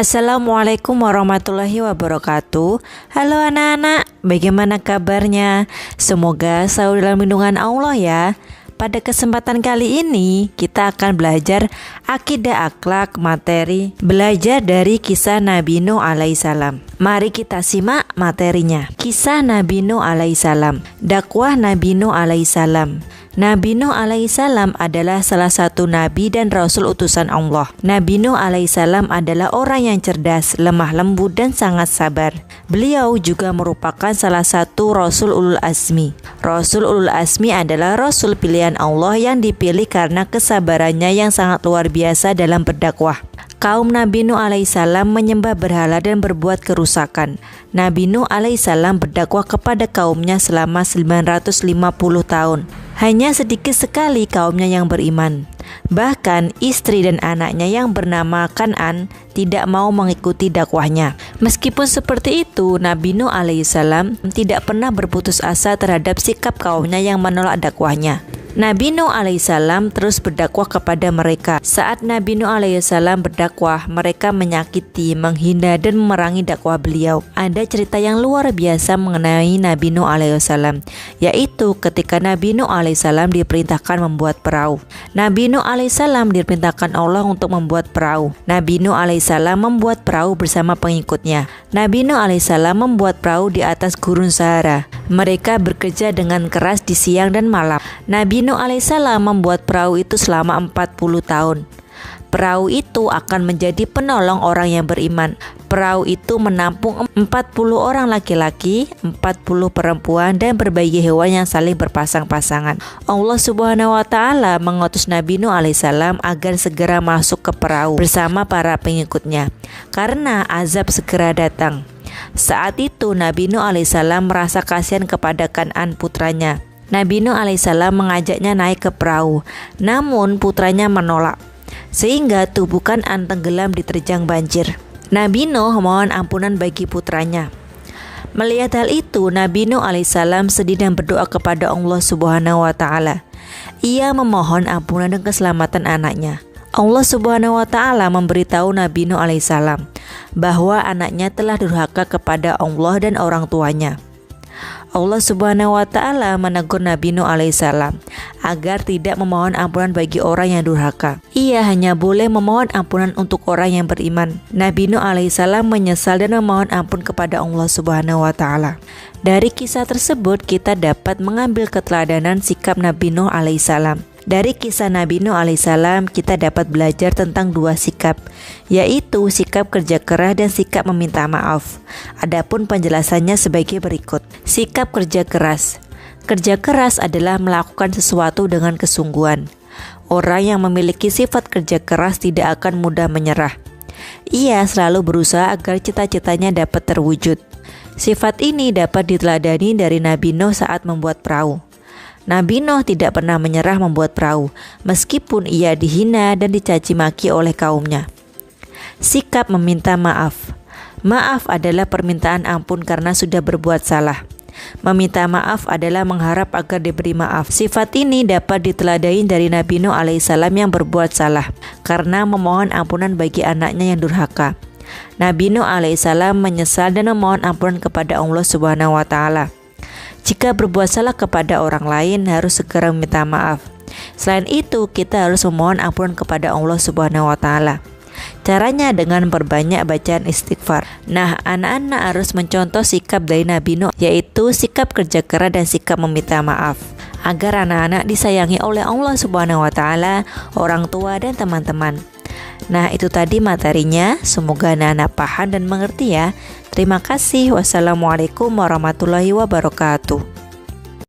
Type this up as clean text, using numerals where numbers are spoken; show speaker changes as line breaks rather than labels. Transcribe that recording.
Assalamualaikum warahmatullahi wabarakatuh. Halo anak-anak, bagaimana kabarnya? Semoga selalu dalam lindungan Allah ya. Pada kesempatan kali ini kita akan belajar akidah akhlak materi, belajar dari kisah Nabi Nuh alaihissalam. Mari kita simak materinya. Kisah Nabi Nuh alaihissalam. Dakwah Nabi Nuh alaihissalam. Nabi Nuh alaihissalam adalah salah satu nabi dan rasul utusan Allah. Nabi Nuh alaihissalam adalah orang yang cerdas, lemah lembut dan sangat sabar. Beliau juga merupakan salah satu rasul ulul azmi. Rasul ulul azmi adalah rasul pilihan Allah yang dipilih karena kesabarannya yang sangat luar biasa dalam berdakwah. Kaum Nabi Nuh alaihissalam menyembah berhala dan berbuat kerusakan. Nabi Nuh alaihissalam berdakwah kepada kaumnya selama 950 tahun. Hanya sedikit sekali kaumnya yang beriman. Bahkan istri dan anaknya yang bernama Kan'an tidak mau mengikuti dakwahnya. Meskipun seperti itu, Nabi Nuh alaihissalam tidak pernah berputus asa terhadap sikap kaumnya yang menolak dakwahnya. Nabi Nuh alaihissalam terus berdakwah kepada mereka. Saat Nabi Nuh alaihissalam berdakwah, mereka menyakiti, menghina dan memerangi dakwah beliau. Ada cerita yang luar biasa mengenai Nabi Nuh alaihissalam, yaitu ketika Nabi Nuh alaihissalam diperintahkan membuat perahu. Nabi Nuh alaihissalam diperintahkan Allah untuk membuat perahu. Nabi Nuh alaihissalam membuat perahu bersama pengikutnya. Nabi Nuh alaihissalam membuat perahu di atas gurun Sahara. Mereka bekerja dengan keras di siang dan malam. Nabi Nuh alaihissalam membuat perahu itu selama 40 tahun. Perahu itu akan menjadi penolong orang yang beriman. Perahu itu menampung 40 orang laki-laki, 40 perempuan dan berbagai hewan yang saling berpasang-pasangan. Allah Subhanahu wa taala mengutus Nabi Nuh alaihissalam agar segera masuk ke perahu bersama para pengikutnya karena azab segera datang. Saat itu Nabi Nuh alaihissalam merasa kasihan kepada Kan'an putranya. Nabi Nuh alaihissalam mengajaknya naik ke perahu, namun putranya menolak, sehingga tubuh Kan'an tenggelam diterjang banjir. Nabi Nuh mohon ampunan bagi putranya. Melihat hal itu, Nabi Nuh alaihissalam sedih dan berdoa kepada Allah Subhanahu wa taala. Ia memohon ampunan dan keselamatan anaknya. Allah Subhanahu wa taala memberitahu Nabi Nuh alaihissalam bahwa anaknya telah durhaka kepada Allah dan orang tuanya. Allah Subhanahu wa taala menegur Nabi Nuh alaihissalam agar tidak memohon ampunan bagi orang yang durhaka. Ia hanya boleh memohon ampunan untuk orang yang beriman. Nabi Nuh alaihissalam menyesal dan memohon ampun kepada Allah Subhanahu wa taala. Dari kisah tersebut kita dapat mengambil keteladanan sikap Nabi Nuh alaihissalam. Dari kisah Nabi Nuh alaihissalam kita dapat belajar tentang dua sikap, yaitu sikap kerja keras dan sikap meminta maaf. Adapun penjelasannya sebagai berikut. Sikap kerja keras. Kerja keras adalah melakukan sesuatu dengan kesungguhan. Orang yang memiliki sifat kerja keras tidak akan mudah menyerah. Ia selalu berusaha agar cita-citanya dapat terwujud. Sifat ini dapat diteladani dari Nabi Nuh saat membuat perahu. Nabi Nuh tidak pernah menyerah membuat perahu, meskipun ia dihina dan dicaci maki oleh kaumnya. Sikap meminta maaf. Maaf adalah permintaan ampun karena sudah berbuat salah. Meminta maaf adalah mengharap agar diberi maaf. Sifat ini dapat diteladani dari Nabi Nuh alaihissalam yang berbuat salah, karena memohon ampunan bagi anaknya yang durhaka. Nabi Nuh alaihissalam menyesal dan memohon ampunan kepada Allah Subhanahu wa taala. Jika berbuat salah kepada orang lain harus segera meminta maaf. Selain itu, kita harus memohon ampunan kepada Allah Subhanahu wa taala. Caranya dengan perbanyak bacaan istighfar. Nah, anak-anak harus mencontoh sikap dari Nabi Nuh, yaitu sikap kerja keras dan sikap meminta maaf, agar anak-anak disayangi oleh Allah Subhanahu wa taala, orang tua dan teman-teman. Nah, itu tadi materinya. Semoga anak-anak paham dan mengerti ya. Terima kasih. Wassalamualaikum warahmatullahi wabarakatuh.